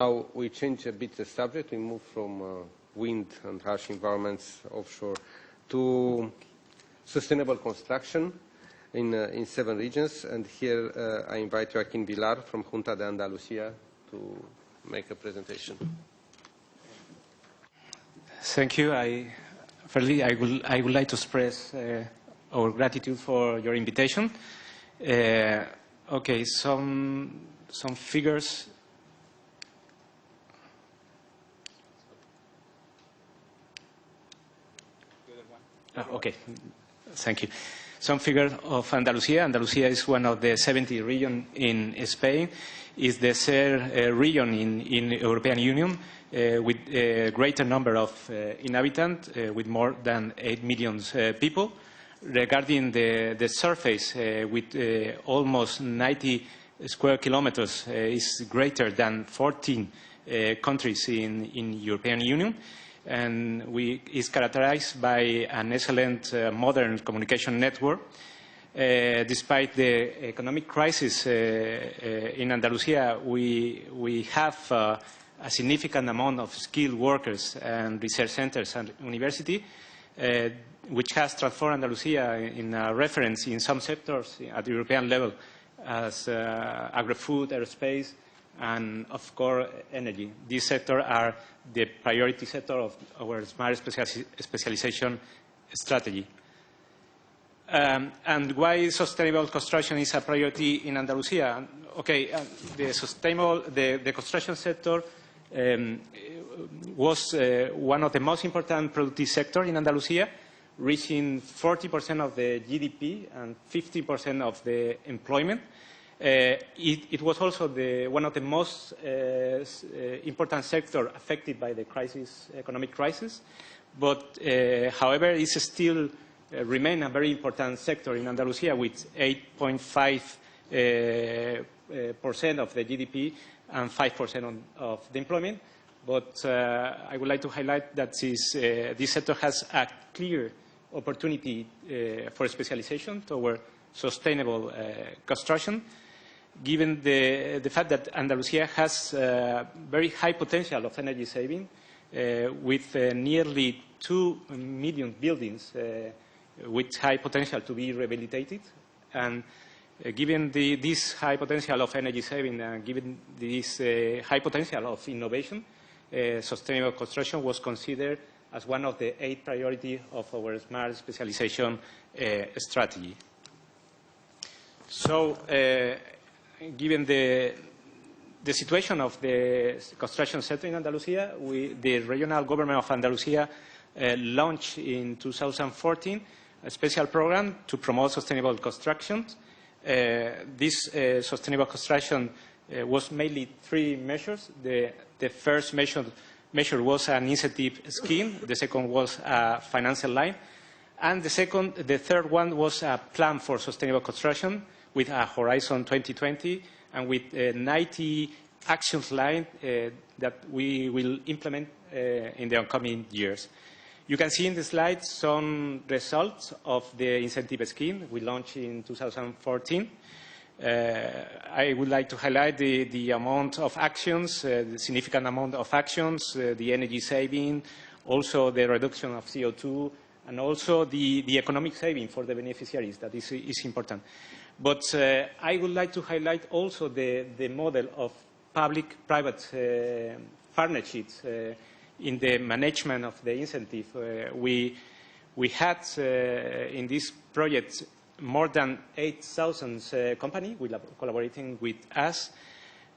Now we change a bit the subject. We move from wind and harsh environments offshore to sustainable construction in 7 regions. And here I invite Joaquín Vilar from Junta de Andalucía to make a presentation. Thank you. I would like to express our gratitude for your invitation. Okay, some figures. Okay, thank you. Some figures of Andalucía. Andalucía is one of the 70 regions in Spain. It's the third region in the European Union with a greater number of inhabitants, with more than 8 million people. Regarding the surface, with almost 90 square kilometers, is greater than 14 countries in European Union. And is characterized by an excellent modern communication network. Despite the economic crisis in Andalusia, we have a significant amount of skilled workers and research centers and university, which has transformed Andalusia in a reference in some sectors at the European level as agri-food, aerospace, and of course energy. These sectors are the priority sector of our smart specialization strategy. And why sustainable construction is a priority in Andalusia? Okay, the construction sector was one of the most important productive sectors in Andalusia, reaching 40% of the GDP and 50% of the employment. It was also one of the most important sectors affected by the economic crisis, but however, it still remains a very important sector in Andalusia with 8.5% of the GDP and 5% of the employment. But I would like to highlight that this sector has a clear opportunity for specialization toward sustainable construction, given the fact that Andalusia has very high potential of energy saving, with nearly 2 million buildings with high potential to be rehabilitated. And given this high potential of energy saving and given this high potential of innovation, sustainable construction was considered as one of the 8 priorities of our smart specialization strategy. So, given the situation of the construction sector in Andalusia, the regional government of Andalusia launched in 2014 a special program to promote sustainable construction. This sustainable construction was mainly 3 measures. The first measure was an incentive scheme. The second was a financial line. And the third one was a plan for sustainable construction with a Horizon 2020 and with 90 action lines that we will implement in the upcoming years. You can see in the slide some results of the incentive scheme we launched in 2014. I would like to highlight the amount of actions, the significant amount of actions, the energy saving, also the reduction of CO2, and also the economic saving for the beneficiaries. That is important. But I would like to highlight also the model of public-private partnerships in the management of the incentive. We had in this project more than 8,000 companies collaborating with us,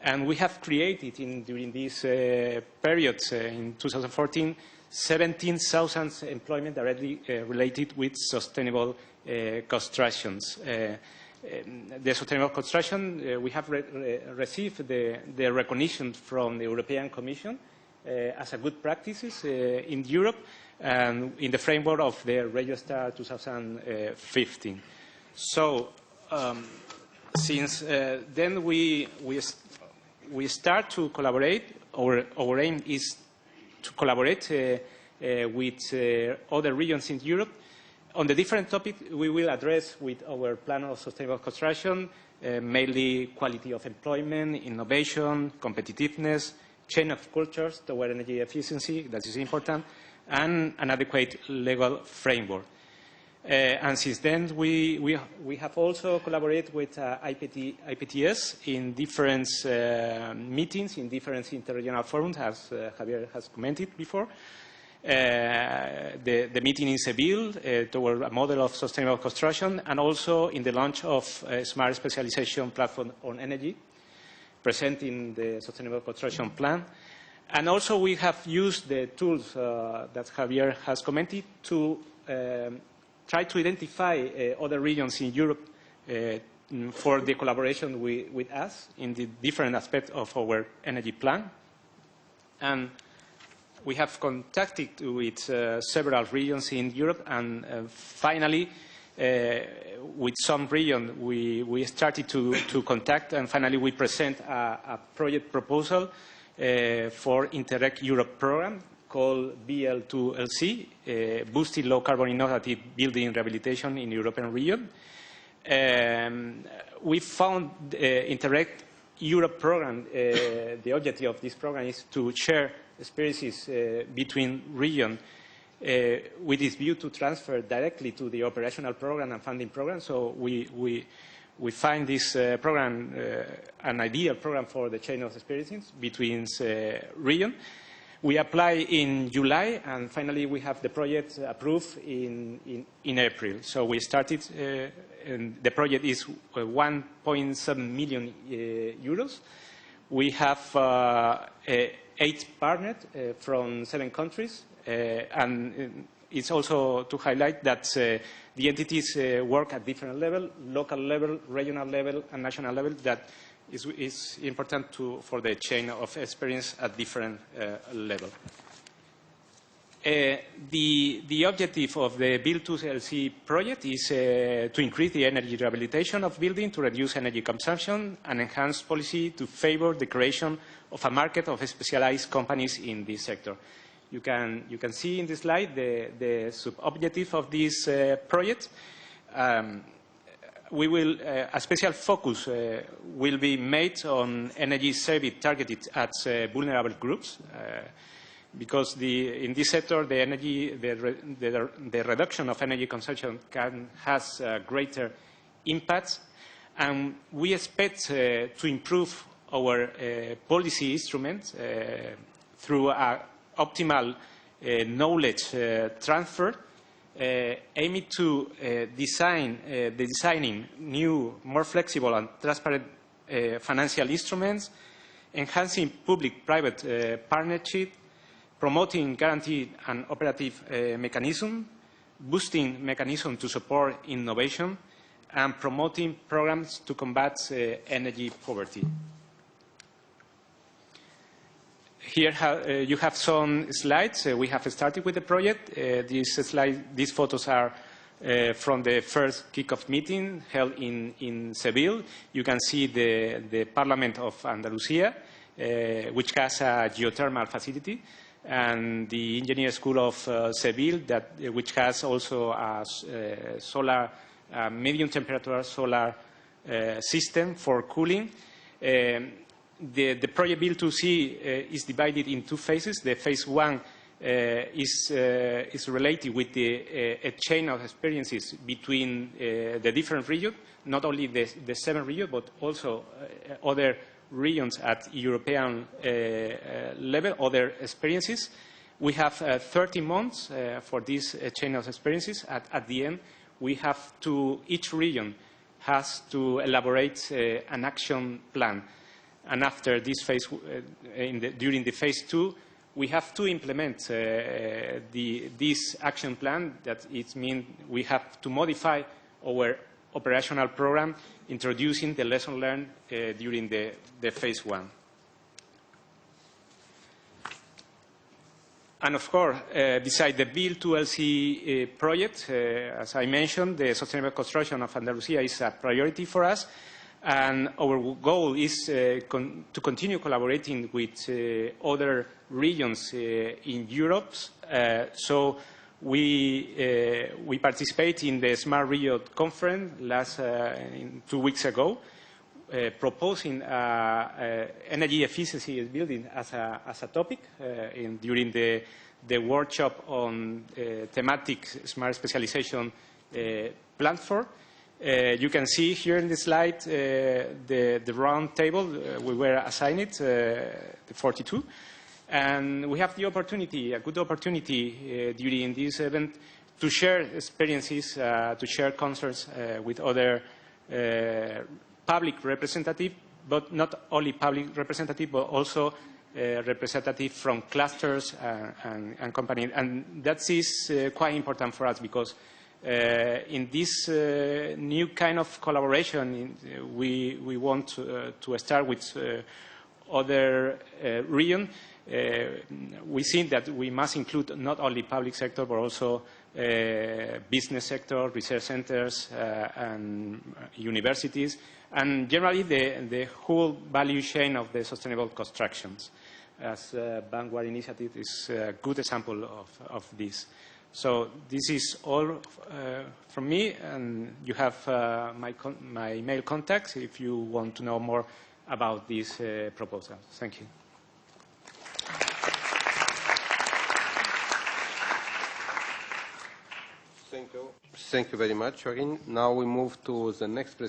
and we have created during this period in 2014 17,000 employment directly related with sustainable constructions. The sustainable construction, we have received the recognition from the European Commission as a good practices in Europe and in the framework of the Register 2015. So since then we start to collaborate. Our aim is to collaborate with other regions in Europe on the different topics we will address with our plan of sustainable construction, mainly quality of employment, innovation, competitiveness, chain of cultures toward energy efficiency, that is important, and an adequate legal framework. And since then, we have also collaborated with IPTS in different meetings, in different interregional forums, as Javier has commented before. The meeting in Seville toward a model of sustainable construction, and also in the launch of a smart specialization platform on energy, presenting the sustainable construction plan. And also we have used the tools that Javier has commented to try to identify other regions in Europe for the collaboration with us in the different aspects of our energy plan. And we have contacted with several regions in Europe, and finally, with some regions, we started to contact, and finally we present a project proposal for Interreg Europe program called BUILD2, Boosting Low Carbon Innovative Building Rehabilitation in European Region. We found Interreg Europe program, the objective of this program is to share experiences between regions with this view to transfer directly to the operational program and funding program. So we find this program an ideal program for the chain of experiences between regions. We apply in July, and finally we have the project approved in April. So we started, and the project is 1.7 million euros. We have 8 partners from 7 countries, and it's also to highlight that the entities work at different levels, local level, regional level, and national level. That is important for the chain of experience at different levels. The objective of the BUILD2 project is to increase the energy rehabilitation of buildings, to reduce energy consumption, and enhance policy to favor the creation of a market of specialized companies in this sector. You can see in this slide the sub-objective of this project. A special focus will be made on energy saving targeted at vulnerable groups, because in this sector the reduction of energy consumption has greater impacts, and we expect to improve our policy instruments through optimal knowledge transfer, aiming to designing new, more flexible and transparent financial instruments, enhancing public-private partnership, promoting guaranteed and operative mechanism, boosting mechanism to support innovation, and promoting programs to combat energy poverty. Here you have some slides. We have started with the project. These photos are from the first kick-off meeting held in Seville. You can see the Parliament of Andalusia, which has a geothermal facility, and the Engineering School of Seville, which has also a solar, medium temperature solar system for cooling. The project BUILD2 is divided in 2 phases. The phase 1 is related with a chain of experiences between the different regions, not only the 7 regions, but also other regions at European level, other experiences. We have 30 months for this chain of experiences. At the end, each region has to elaborate an action plan. And after this phase, during the phase 2, we have to implement this action plan. That it means we have to modify our operational program, introducing the lesson learned during the phase 1. And of course, besides the BUILD2 project, as I mentioned, the sustainable construction of Andalusia is a priority for us. And our goal is to continue collaborating with other regions in Europe. So we participate in the Smart Region Conference 2 weeks ago, proposing energy efficiency building as a topic during the workshop on thematic smart specialization platform. You can see here in the slide the round table we were assigned it, the 42. And we have the opportunity, a good opportunity during this event to share experiences, to share concerns with other public representatives, but not only public representatives, but also representatives from clusters and companies. And that is quite important for us because in this new kind of collaboration, we want to start with other regions. We think that we must include not only public sector, but also business sector, research centers, and universities, and generally the whole value chain of the sustainable constructions. As Vanguard Initiative is a good example of this. So this is all from me, and you have my email contacts if you want to know more about this proposal. Thank you. Thank you very much, Joaquin. Now we move to the next presentation.